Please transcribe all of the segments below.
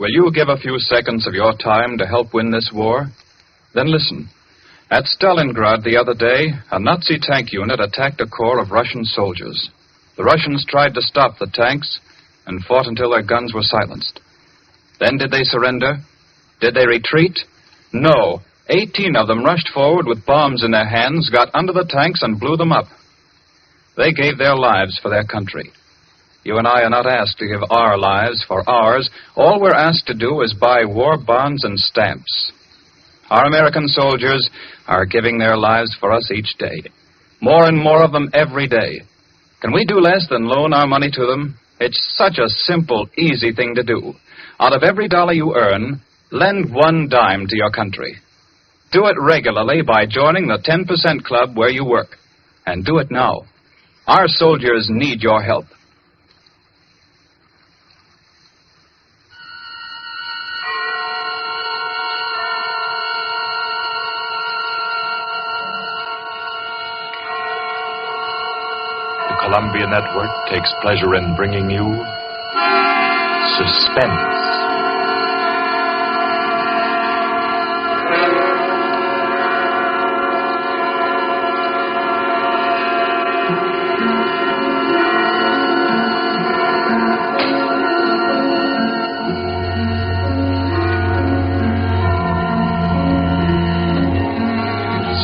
Will you give a few seconds of your time to help win this war? Then listen. At Stalingrad the other day, a Nazi tank unit attacked a corps of Russian soldiers. The Russians tried to stop the tanks and fought until their guns were silenced. Then did they surrender? Did they retreat? No. 18 of them rushed forward with bombs in their hands, got under the tanks, and blew them up. They gave their lives for their country. You and I are not asked to give our lives for ours. All we're asked to do is buy war bonds and stamps. Our American soldiers are giving their lives for us each day. More and more of them every day. Can we do less than loan our money to them? It's such a simple, easy thing to do. Out of every dollar you earn, lend 1 dime to your country. Do it regularly by joining the 10% club where you work. And do it now. Our soldiers need your help. The Columbia Network takes pleasure in bringing you Suspense.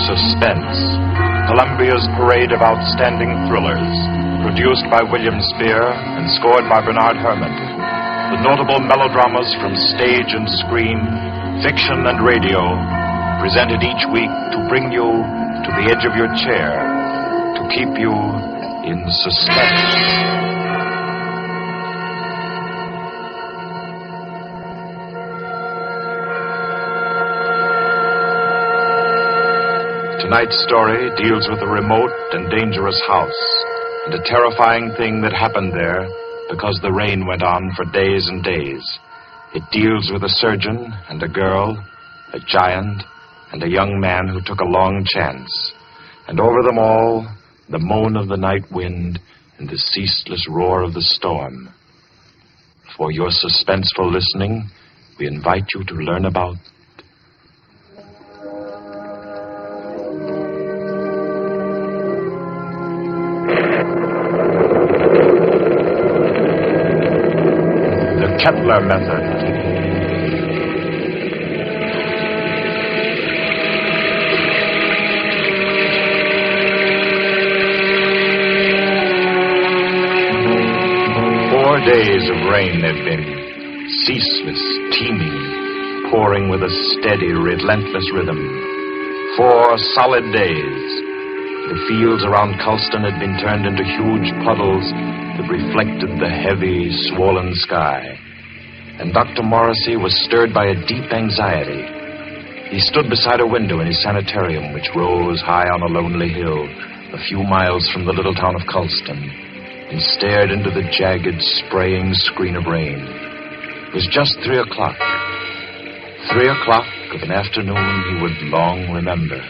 Suspense, Columbia's parade of outstanding thrillers, produced by William Spear and scored by Bernard Herrmann. The notable melodramas from stage and screen, fiction and radio, presented each week to bring you to the edge of your chair, to keep you in suspense. Tonight's story deals with a remote and dangerous house and a terrifying thing that happened there because the rain went on for days and days. It deals with a surgeon and a girl, a giant, and a young man who took a long chance. And over them all, the moan of the night wind and the ceaseless roar of the storm. For your suspenseful listening, we invite you to learn about Kettler method. Four days of rain they've been, ceaseless, teeming, pouring with a steady, relentless rhythm. 4 solid days. The fields around Culston had been turned into huge puddles that reflected the heavy, swollen sky. And Dr. Morrissey was stirred by a deep anxiety. He stood beside a window in his sanitarium, which rose high on a lonely hill, a few miles from the little town of Culston, and stared into the jagged, spraying screen of rain. It was just 3 o'clock. 3 o'clock of an afternoon he would long remember.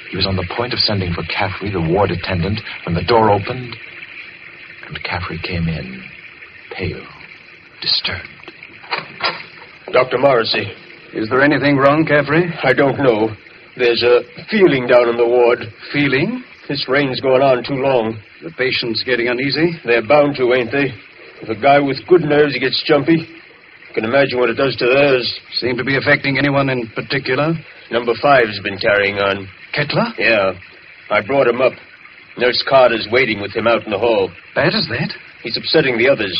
He was on the point of sending for Caffrey, the ward attendant, when the door opened, and Caffrey came in, pale, disturbed. Dr. Morrissey. Is there anything wrong, Caffrey? I don't know. There's a feeling down in the ward. Feeling? This rain's going on too long. The patient's getting uneasy? They're bound to, ain't they? If a guy with good nerves gets jumpy, you can imagine what it does to theirs. Seem to be affecting anyone in particular? Number 5's been carrying on. Kettler? Yeah. I brought him up. Nurse Carter's waiting with him out in the hall. Bad as that? He's upsetting the others.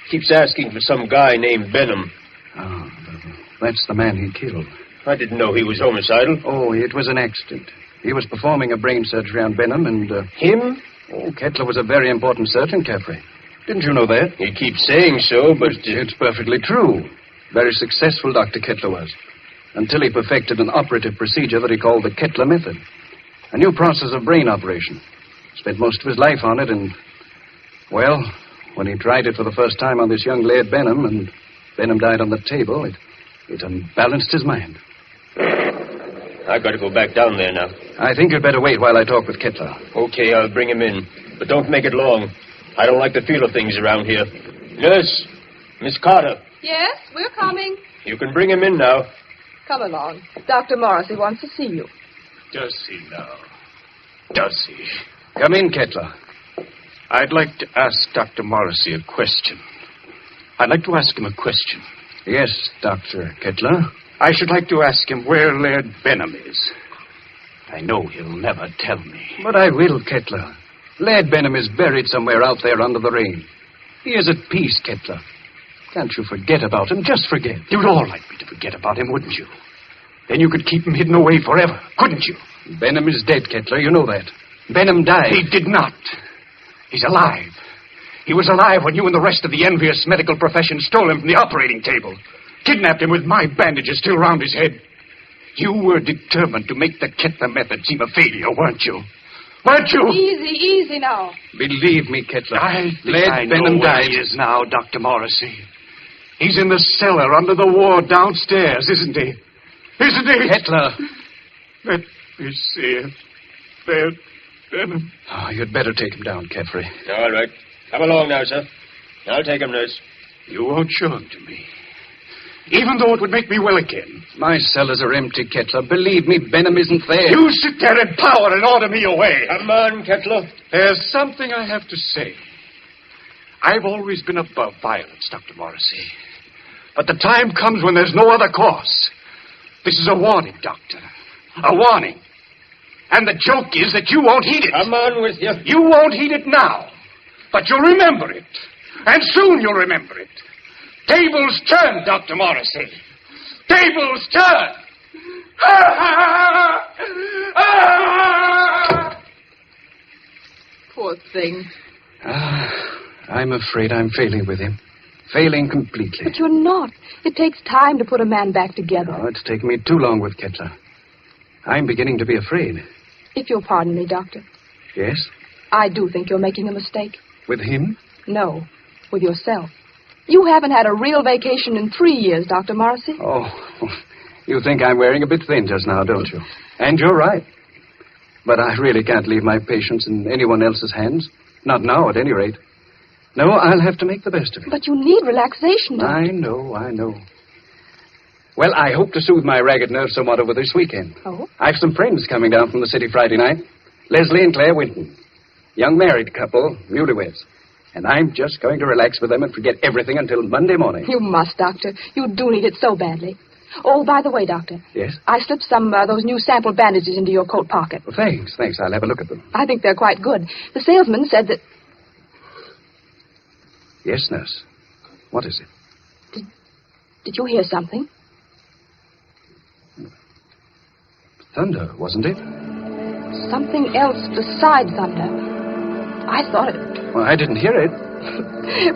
Keeps asking for some guy named Benham. Oh, that's the man he killed. I didn't know he was homicidal. Oh, it was an accident. He was performing a brain surgery on Benham and... Him? Oh, Kettler was a very important surgeon, Caffrey. Didn't you know that? He keeps saying so, but... It's perfectly true. Very successful Dr. Kettler was. Until he perfected an operative procedure that he called the Kettler method. A new process of brain operation. Spent most of his life on it and... Well, when he tried it for the first time on this young lad Benham and Benham died on the table, it unbalanced his mind. I've got to go back down there now. I think you'd better wait while I talk with Kettler. Okay, I'll bring him in. But don't make it long. I don't like the feel of things around here. Nurse! Miss Carter! Yes, we're coming. You can bring him in now. Come along. Dr. Morrissey wants to see you. Does he now? Does he? Come in, Kettler. I'd like to ask Dr. Morrissey a question. I'd like to ask him a question. Yes, Dr. Kettler. I should like to ask him where Laird Benham is. I know he'll never tell me. But I will, Kettler. Laird Benham is buried somewhere out there under the rain. He is at peace, Kettler. Can't you forget about him? Just forget. You'd all like me to forget about him, wouldn't you? Then you could keep him hidden away forever, couldn't you? Benham is dead, Kettler. You know that. Benham died. He did not. He's alive. He was alive when you and the rest of the envious medical profession stole him from the operating table. Kidnapped him with my bandages still round his head. You were determined to make the Kettler method seem a failure, weren't you? Weren't you? Easy now. Believe me, Kettler. I think Laird I Benham know where died. he is now, Dr. Morrissey. He's in the cellar under the ward downstairs, isn't he? Isn't he? Kettler. Let me see it. Laird Benham. Oh, you'd better take him down, Caffrey. All right. Come along now, sir. I'll take him, nurse. You won't show him to me. Even though it would make me well again. My cellars are empty, Kettler. Believe me, Benham isn't there. You sit there in power and order me away. Come on, Kettler. There's something I have to say. I've always been above violence, Dr. Morrissey. But the time comes when there's no other course. This is a warning, Doctor. A warning. And the joke is that you won't heed it. Come on with you. You won't heed it now. But you'll remember it. And soon you'll remember it. Tables turn, Dr. Morrissey. Tables turn. Poor thing. I'm afraid I'm failing with him. Failing completely. But you're not. It takes time to put a man back together. Oh, it's taken me too long with Kettler. I'm beginning to be afraid. If you'll pardon me, Doctor. Yes? I do think you're making a mistake. With him? No, with yourself. You haven't had a real vacation in 3 years, Dr. Morrissey. Oh, you think I'm wearing a bit thin just now, don't you? And you're right. But I really can't leave my patients in anyone else's hands. Not now, at any rate. No, I'll have to make the best of it. But you need relaxation, Doctor. I know. Well, I hope to soothe my ragged nerves somewhat over this weekend. Oh? I've some friends coming down from the city Friday night. Leslie and Claire Winton. Young married couple, newlyweds. And I'm just going to relax with them and forget everything until Monday morning. You must, Doctor. You do need it so badly. Oh, by the way, Doctor. Yes? I slipped some those new sample bandages into your coat pocket. Well, thanks. I'll have a look at them. I think they're quite good. The salesman said that... Yes, nurse. What is it? Did you hear something? Thunder, wasn't it? Something else besides thunder. I thought it... Well, I didn't hear it.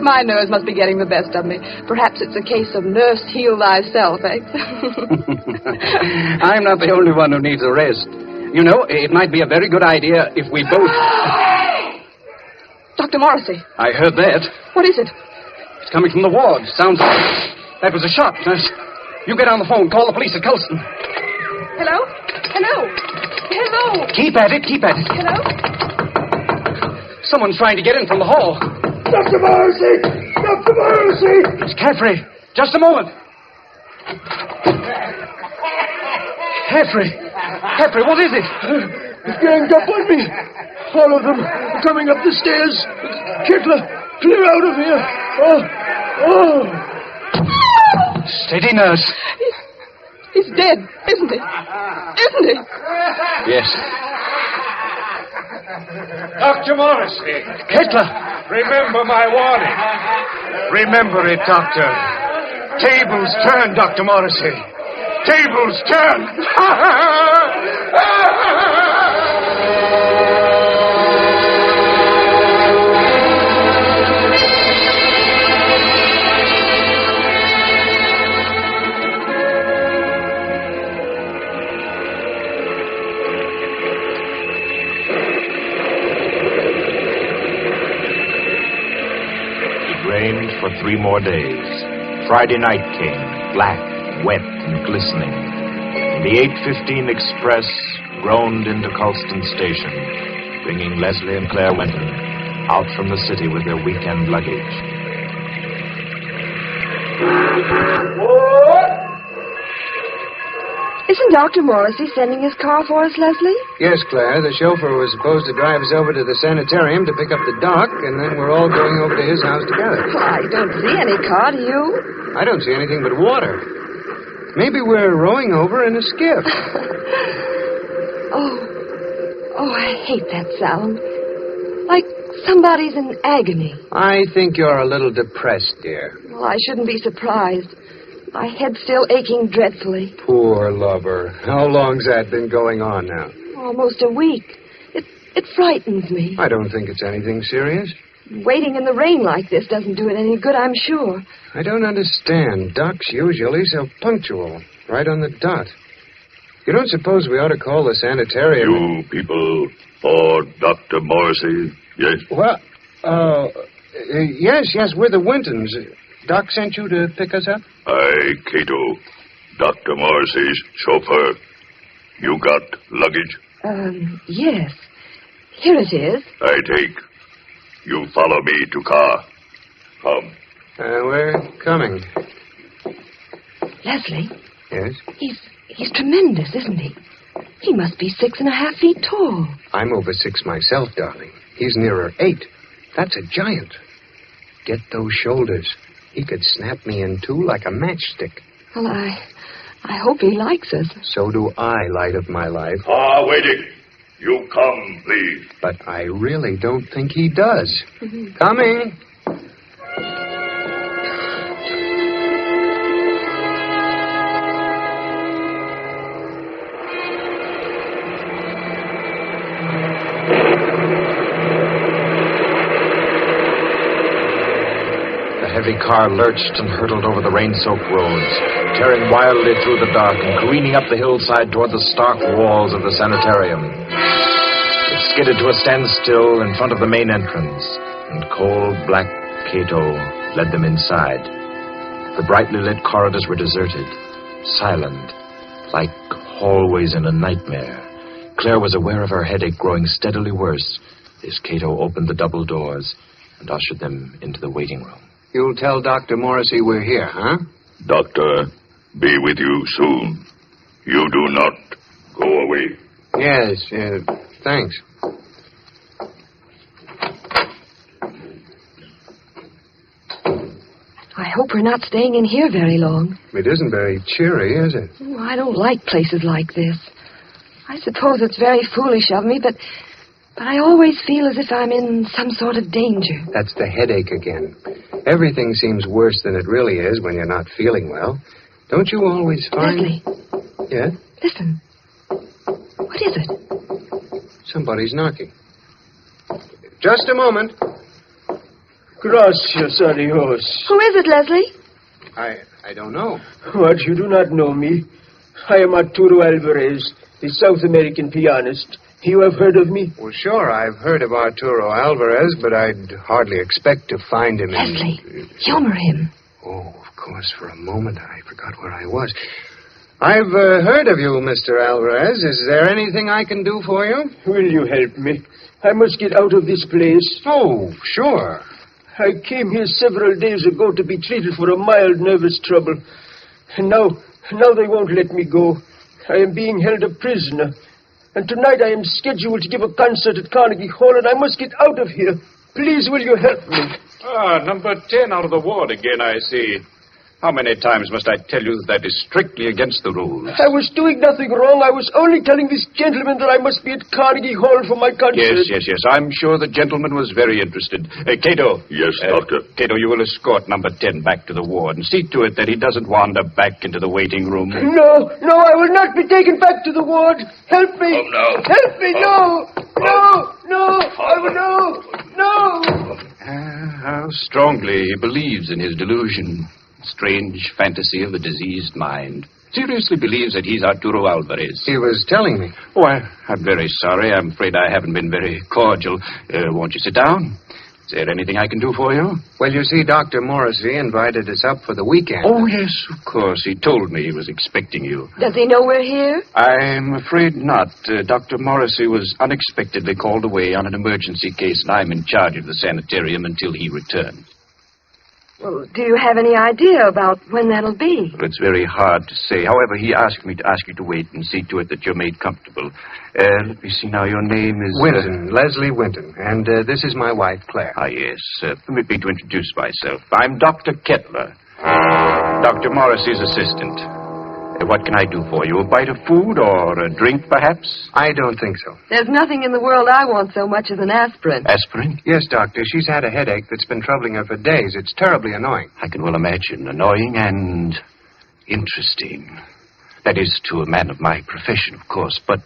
My nerves must be getting the best of me. Perhaps it's a case of nurse heal thyself, eh? I'm not the only one who needs a rest. You know, it might be a very good idea if we both... Dr. Morrissey. I heard that. What is it? It's coming from the ward. Sounds like... That was a shot, nurse. You get on the phone. Call the police at Colston. Hello? Keep at it. Hello? Someone's trying to get in from the hall. Dr. Morrissey! Dr. Morrissey! It's Caffrey. Just a moment. Caffrey, what is it? It's ganged up on me. All of them are coming up the stairs. Kettler, clear out of here. Oh. Steady, nurse. He's dead, isn't he? Isn't he? Yes. Dr. Morrissey. Kettler. Remember my warning. Remember it, Doctor. Tables turn, Dr. Morrissey. Tables turn. Rained for 3 more days. Friday night came, black, wet, and glistening. The 8:15 express groaned into Colston Station, bringing Leslie and Claire Winton out from the city with their weekend luggage. Isn't Dr. Morrissey sending his car for us, Leslie? Yes, Claire. The chauffeur was supposed to drive us over to the sanitarium to pick up the doc, and then we're all going over to his house together. Well, I don't see any car, do you? I don't see anything but water. Maybe we're rowing over in a skiff. Oh, I hate that sound. Like somebody's in agony. I think you're a little depressed, dear. Well, I shouldn't be surprised. My head's still aching dreadfully. Poor lover. How long's that been going on now? Almost a week. It frightens me. I don't think it's anything serious. Waiting in the rain like this doesn't do it any good, I'm sure. I don't understand. Doc's usually so punctual. Right on the dot. You don't suppose we ought to call the sanitarium? You people for Dr. Morrissey, yes? Well, yes, we're the Wintons. Doc sent you to pick us up? I, Cato, Dr. Morrissey's chauffeur. You got luggage? Yes. Here it is. I take. You follow me to car. Come. We're coming. Leslie? Yes? He's tremendous, isn't he? He must be 6.5 feet tall. I'm over 6 myself, darling. He's nearer 8. That's a giant. Get those shoulders. He could snap me in two like a matchstick. Well, I hope he likes us. So do I, light of my life. Waiting. You come, please. But I really don't think he does. Coming. The heavy car lurched and hurtled over the rain-soaked roads, tearing wildly through the dark and careening up the hillside toward the stark walls of the sanitarium. It skidded to a standstill in front of the main entrance, and cold black Cato led them inside. The brightly lit corridors were deserted, silent, like hallways in a nightmare. Claire was aware of her headache growing steadily worse as Cato opened the double doors and ushered them into the waiting room. You'll tell Dr. Morrissey we're here, huh? Doctor, be with you soon. You do not go away. Yes, thanks. I hope we're not staying in here very long. It isn't very cheery, is it? Oh, I don't like places like this. I suppose it's very foolish of me, but I always feel as if I'm in some sort of danger. That's the headache again. Everything seems worse than it really is when you're not feeling well. Don't you always find... Leslie. Yeah? Listen. What is it? Somebody's knocking. Just a moment. Gracias a Dios. Who is it, Leslie? I don't know. What, you do not know me? I am Arturo Alvarez, the South American pianist. You have heard of me? Well, sure, I've heard of Arturo Alvarez, but I'd hardly expect to find him Leslie, humor him. Oh, of course, for a moment I forgot where I was. I've heard of you, Mr. Alvarez. Is there anything I can do for you? Will you help me? I must get out of this place. Oh, sure. I came here several days ago to be treated for a mild nervous trouble. And now they won't let me go. I am being held a prisoner. And tonight I am scheduled to give a concert at Carnegie Hall, and I must get out of here. Please, will you help me? Number 10 out of the ward again, I see. How many times must I tell you that is strictly against the rules? I was doing nothing wrong. I was only telling this gentleman that I must be at Carnegie Hall for my concert. Yes. I'm sure the gentleman was very interested. Cato. Yes, Doctor. Cato, you will escort number 10 back to the ward and see to it that he doesn't wander back into the waiting room. No, I will not be taken back to the ward. Help me. Oh, no. Help me, no. I will no. How strongly he believes in his delusion. Strange fantasy of the diseased mind. Seriously believes that he's Arturo Alvarez. He was telling me. Oh, I'm very sorry. I'm afraid I haven't been very cordial. Won't you sit down? Is there anything I can do for you? Well, you see, Dr. Morrissey invited us up for the weekend. Oh, yes, of course. He told me he was expecting you. Does he know we're here? I'm afraid not. Dr. Morrissey was unexpectedly called away on an emergency case, and I'm in charge of the sanitarium until he returns. Well, do you have any idea about when that'll be? Well, it's very hard to say. However, he asked me to ask you to wait and see to it that you're made comfortable. Let me see now. Your name is... Winton, Leslie Winton. And this is my wife, Claire. Ah, yes. Permit me to introduce myself. I'm Dr. Kettler, Dr. Morrissey's assistant. What can I do for you? A bite of food or a drink, perhaps? I don't think so. There's nothing in the world I want so much as an aspirin. Aspirin? Yes, Doctor. She's had a headache that's been troubling her for days. It's terribly annoying. I can well imagine. Annoying and interesting. That is to a man of my profession, of course. But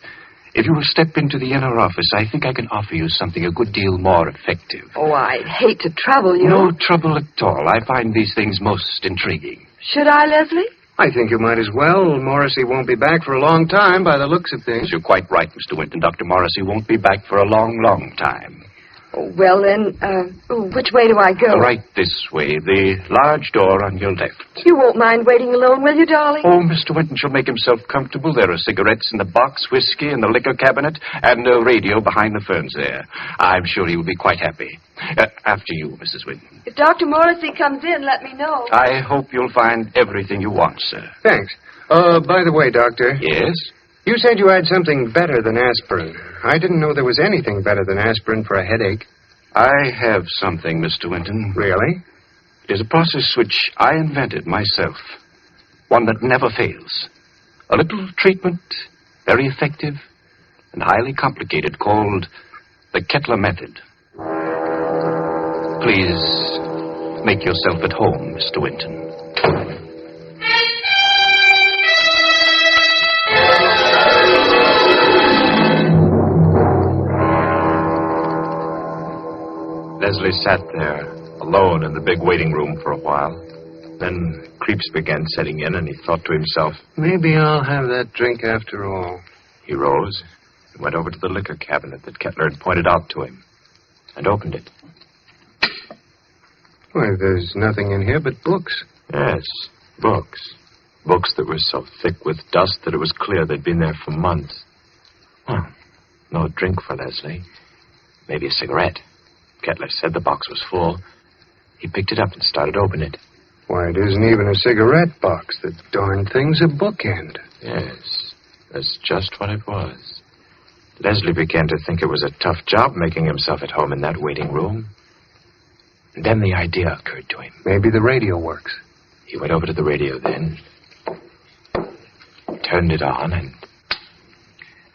if you will step into the inner office, I think I can offer you something a good deal more effective. Oh, I'd hate to trouble you. No trouble at all. I find these things most intriguing. Should I, Leslie? I think you might as well. Morrissey won't be back for a long time by the looks of things. You're quite right, Mr. Winton. Dr. Morrissey won't be back for a long, long time. Oh, well, then, which way do I go? Right this way. The large door on your left. You won't mind waiting alone, will you, darling? Oh, Mr. Winton shall make himself comfortable. There are cigarettes in the box, whiskey in the liquor cabinet, and a radio behind the ferns there. I'm sure he will be quite happy. After you, Mrs. Winton. If Dr. Morrissey comes in, let me know. I hope you'll find everything you want, sir. Thanks. By the way, Doctor. Yes? You said you had something better than aspirin. I didn't know there was anything better than aspirin for a headache. I have something, Mr. Winton. Really? It is a process which I invented myself. One that never fails. A little treatment, very effective and highly complicated, called the Kettler method. Please make yourself at home, Mr. Winton. Leslie sat there, alone in the big waiting room for a while. Then creeps began setting in, and he thought to himself, maybe I'll have that drink after all. He rose and went over to the liquor cabinet that Kettler had pointed out to him and opened it. Why, there's nothing in here but books. Yes, books. Books that were so thick with dust that it was clear they'd been there for months. Well, no drink for Leslie. Maybe a cigarette. Kettler said the box was full. He picked it up and started to open it. Why, it isn't even a cigarette box. The darn thing's a bookend. Yes, that's just what it was. Leslie began to think it was a tough job making himself at home in that waiting room. And then the idea occurred to him. Maybe the radio works. He went over to the radio then, turned it on, and...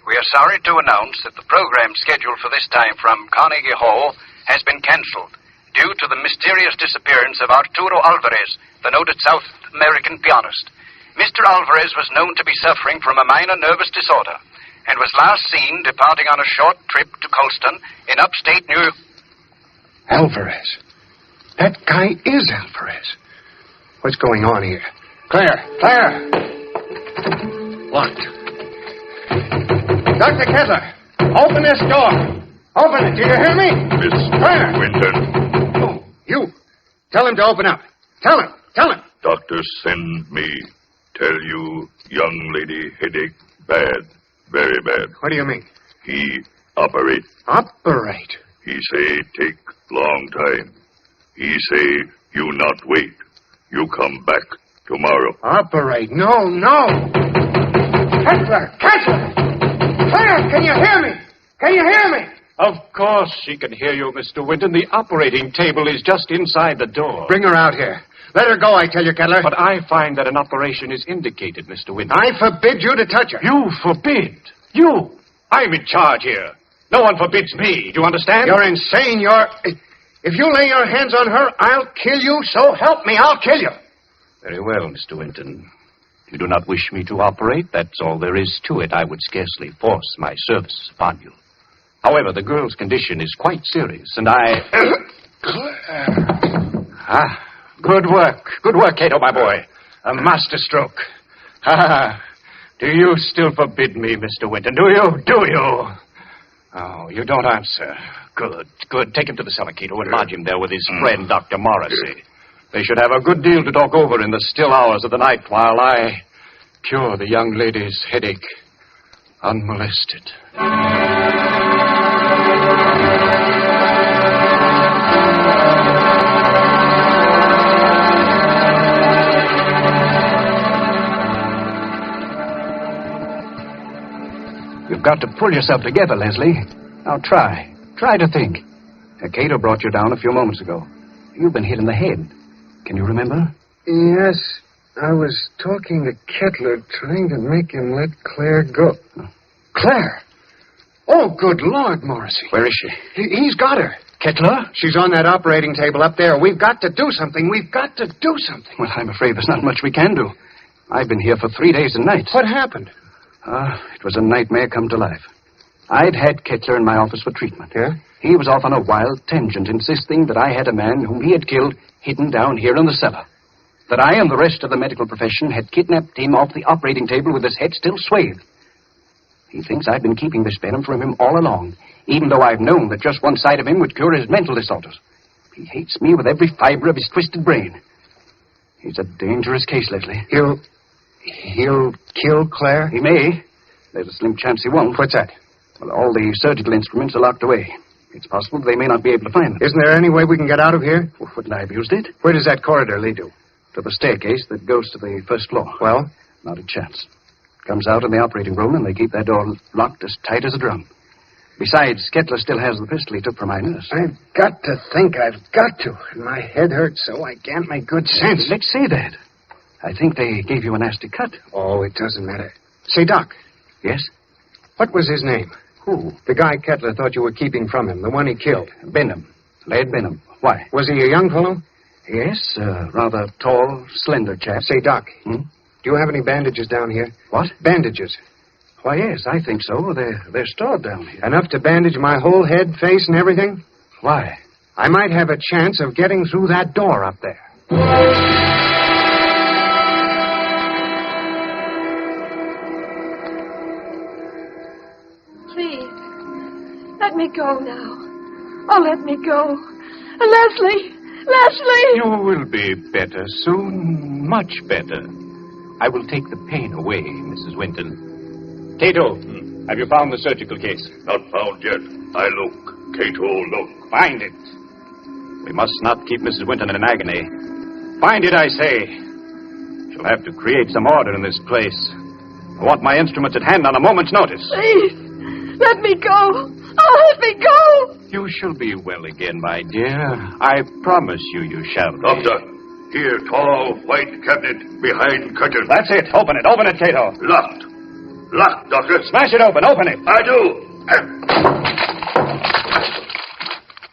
We are sorry to announce that the program scheduled for this time from Carnegie Hall has been cancelled due to the mysterious disappearance of Arturo Alvarez, the noted South American pianist. Mr. Alvarez was known to be suffering from a minor nervous disorder and was last seen departing on a short trip to Colston in upstate New York. Alvarez. That guy is Alvarez. What's going on here? Claire! Locked. Dr. Kettler, open this door. Open it. Do you hear me? Miss Claire! Winton, Oh, you. Tell him to open up. Tell him. doctor send me. Tell you, young lady headache bad. Very bad. What do you mean? He operate. Operate? He say take long time. He say you not wait. You come back tomorrow. Operate? No. Kettler! Claire, can you hear me? Of course she can hear you, Mr. Winton. The operating table is just inside the door. Bring her out here. Let her go, I tell you, Kettler. But I find that an operation is indicated, Mr. Winton. I forbid you to touch her. You forbid? You? I'm in charge here. No one forbids me. Do you understand? You're insane. If you lay your hands on her, I'll kill you. So help me, I'll kill you. Very well, Mr. Winton. If you do not wish me to operate, that's all there is to it. I would scarcely force my service upon you. However, the girl's condition is quite serious, and I... Good work, Cato, my boy. A masterstroke. Do you still forbid me, Mr. Winton? Do you? Oh, you don't answer. Good. Take him to the cellar, Cato, and lodge him there with his friend, Dr. Morrissey. They should have a good deal to talk over in the still hours of the night while I cure the young lady's headache unmolested. You've got to pull yourself together, Leslie. Now try. Try to think. Cato brought you down a few moments ago. You've been hit in the head. Can you remember? Yes. I was talking to Kettler, trying to make him let Claire go. Claire? Oh, good Lord, Morrissey. Where is she? He's got her. Kettler? She's on that operating table up there. We've got to do something. We've got to do something. Well, I'm afraid there's not much we can do. I've been here for 3 days and nights. What happened? It was a nightmare come to life. I'd had Kettler in my office for treatment. Yeah? He was off on a wild tangent, insisting that I had a man whom he had killed hidden down here in the cellar. That I and the rest of the medical profession had kidnapped him off the operating table with his head still swathed. He thinks I've been keeping this venom from him all along, even though I've known that just one side of him would cure his mental disorders. He hates me with every fiber of his twisted brain. He's a dangerous case, Leslie. He'll kill Claire? He may. There's a slim chance he won't. What's that? Well, all the surgical instruments are locked away. It's possible they may not be able to find them. Isn't there any way we can get out of here? Well, wouldn't I have used it? Where does that corridor lead to? To the staircase that goes to the first floor. Well? Not a chance. Comes out in the operating room, and they keep that door locked as tight as a drum. Besides, Kettler still has the pistol he took from my nurse. I've got to think. I've got to. And my head hurts so I can't make good sense. Let's say that. I think they gave you a nasty cut. Oh, it doesn't matter. Say, Doc. Yes? What was his name? Who? The guy Kettler thought you were keeping from him, the one he killed. Benham. Laird Benham. Why? Was he a young fellow? Yes, rather tall, slender chap. Say, Doc. Hmm? Do you have any bandages down here? What? Bandages. Why, yes, I think so. They're stored down here. Enough to bandage my whole head, face, and everything? Why? I might have a chance of getting through that door up there. Please, let me go now. Oh, let me go. Leslie! Leslie! You will be better soon, much better. I will take the pain away, Mrs. Winton. Cato, have you found the surgical case? Not found yet. I look. Cato, look. Find it. We must not keep Mrs. Winton in an agony. Find it, I say. She'll have to create some order in this place. I want my instruments at hand on a moment's notice. Please, let me go. Oh, let me go. You shall be well again, my dear. I promise you shall be. Doctor, here, tall, white cabinet behind curtain. That's it. Open it, Cato. Locked. Locked, Doctor. Smash it open. Open it. I do.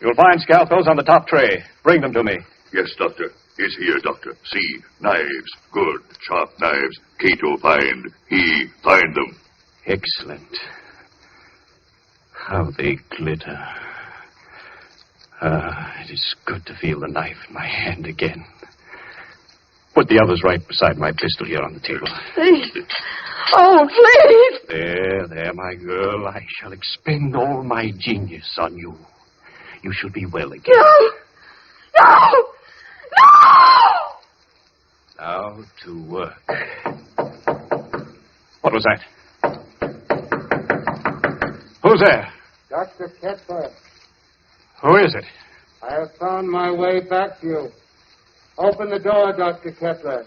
You'll find scalpels on the top tray. Bring them to me. Yes, Doctor. Is here, Doctor. See, knives. Good, sharp knives. Cato find. He find them. Excellent. How they glitter. It is good to feel the knife in my hand again. Put the others right beside my pistol here on the table. Please. Oh, please. There, my girl. I shall expend all my genius on you. You shall be well again. No! Now to work. What was that? Who's there? Dr. Kettler, Who is it? I have found my way back to you. Open the door, Dr. Kettler.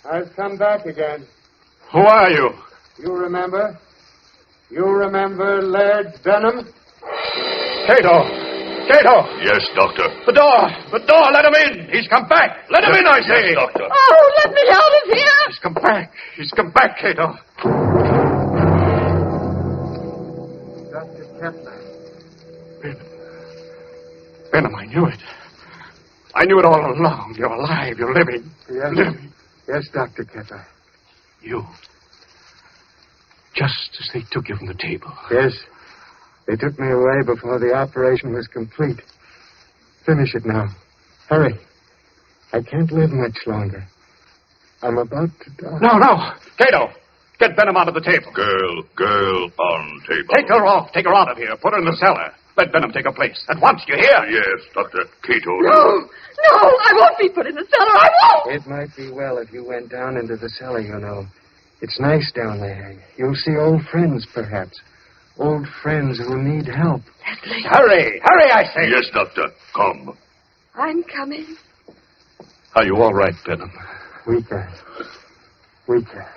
I've come back again. Who are you? You remember? You remember Laird Benham? Cato! Yes, Doctor. The door! Let him in! He's come back! Let him in, I say! Yes, Doctor. Oh, let me out of here. He's come back, Cato. Dr. Kettler. Benham, I knew it. I knew it all along. You're alive. You're living. Yes. Living. Yes, Dr. Kettler. You. Just as they took you from the table. Yes. They took me away before the operation was complete. Finish it now. Hurry. I can't live much longer. I'm about to die. No. Cato, get Benham out of the table. Girl on table. Take her off. Take her out of here. Put her in the cellar. Let Benham take her place. At once, you hear? Yes, Doctor. Cato. No, I won't be put in the cellar. I won't. It might be well if you went down into the cellar, you know. It's nice down there. You'll see old friends, perhaps. Old friends who need help. Leslie. Hurry, I say. Yes, Doctor. Come. I'm coming. Are you all right, Benham? Weaker.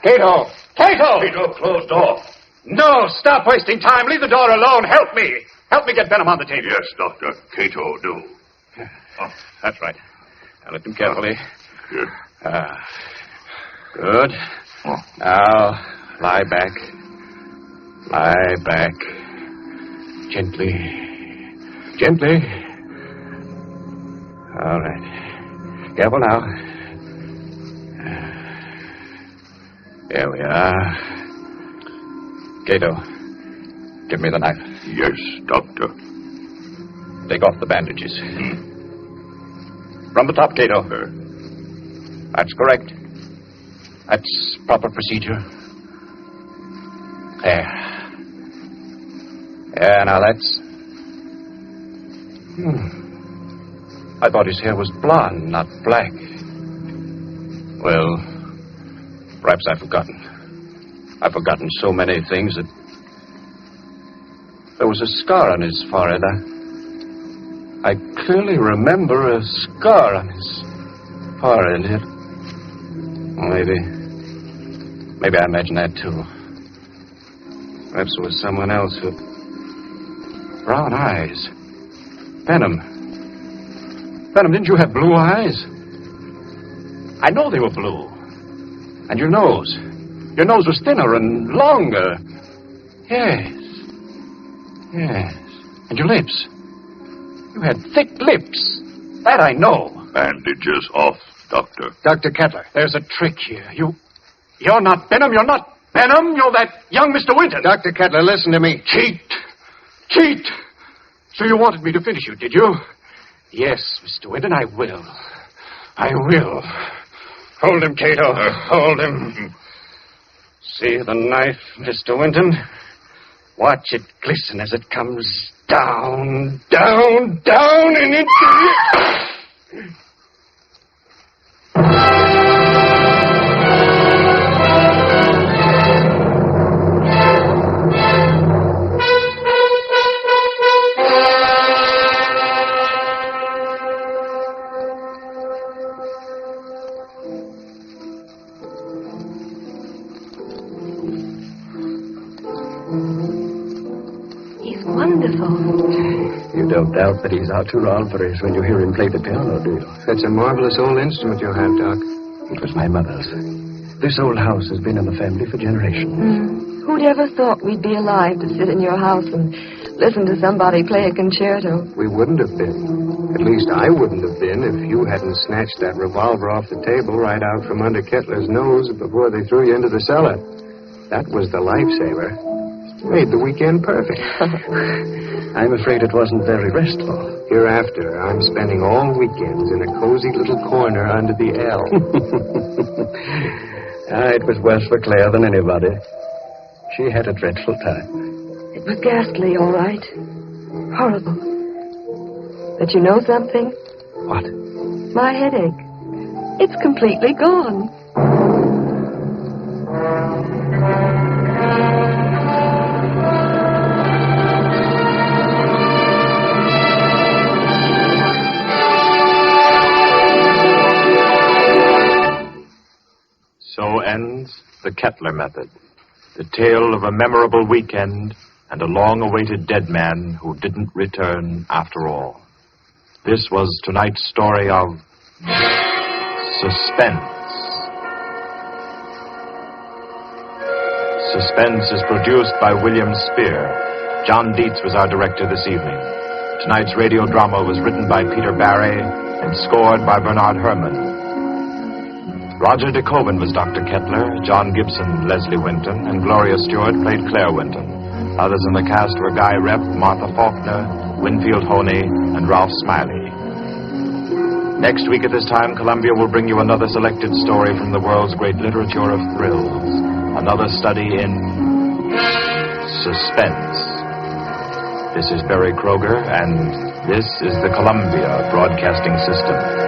Cato! Cato, close door. No, stop wasting time. Leave the door alone. Help me. Help me get Benham on the table. Yes, Doctor. Cato, do. That's right. Now, look him carefully. Good. Good. Now, lie back. Lie back. Gently. Gently. All right. Careful now. Here we are. Cato, give me the knife. Yes, Doctor. Take off the bandages. From the top, Cato. That's correct. That's proper procedure. There. Yeah, now that's... I thought his hair was blonde, not black. Well, perhaps I've forgotten. I've forgotten so many things that... There was a scar on his forehead. I clearly remember a scar on his forehead. Maybe I imagined that, too. Perhaps it was someone else with brown eyes. Benham, didn't you have blue eyes? I know they were blue. And your nose. Your nose was thinner and longer. Yes. And your lips. You had thick lips. That I know. Bandages off, Doctor. Dr. Kettler, there's a trick here. You're not Benham. You're not Benham. You're that young Mr. Winton. Dr. Kettler, listen to me. Cheat. So you wanted me to finish you, did you? Yes, Mr. Winton, I will. Hold him, Cato. Hold him. See the knife, Mr. Winton? Watch it glisten as it comes down, and into the... You don't doubt that he's out to Alvarez when you hear him play the piano, do you? That's a marvelous old instrument you have, Doc. It was my mother's. This old house has been in the family for generations. Who'd ever thought we'd be alive to sit in your house and listen to somebody play a concerto? We wouldn't have been. At least I wouldn't have been if you hadn't snatched that revolver off the table right out from under Kettler's nose before they threw you into the cellar. That was the lifesaver. Made the weekend perfect. I'm afraid it wasn't very restful. Hereafter, I'm spending all weekends in a cozy little corner under the L. It was worse for Claire than anybody. She had a dreadful time. It was ghastly, all right. Horrible. But you know something? What? My headache. It's completely gone. So ends the Kettler method, the tale of a memorable weekend and a long-awaited dead man who didn't return after all. This was tonight's story of Suspense. Suspense is produced by William Spear. John Dietz was our director this evening. Tonight's radio drama was written by Peter Barry and scored by Bernard Herrmann. Roger De Koven was Dr. Kettler, John Gibson, Leslie Winton, and Gloria Stewart played Claire Winton. Others in the cast were Guy Repp, Martha Faulkner, Winfield Honey, and Ralph Smiley. Next week at this time, Columbia will bring you another selected story from the world's great literature of thrills. Another study in suspense. This is Barry Kroger, and this is the Columbia Broadcasting System.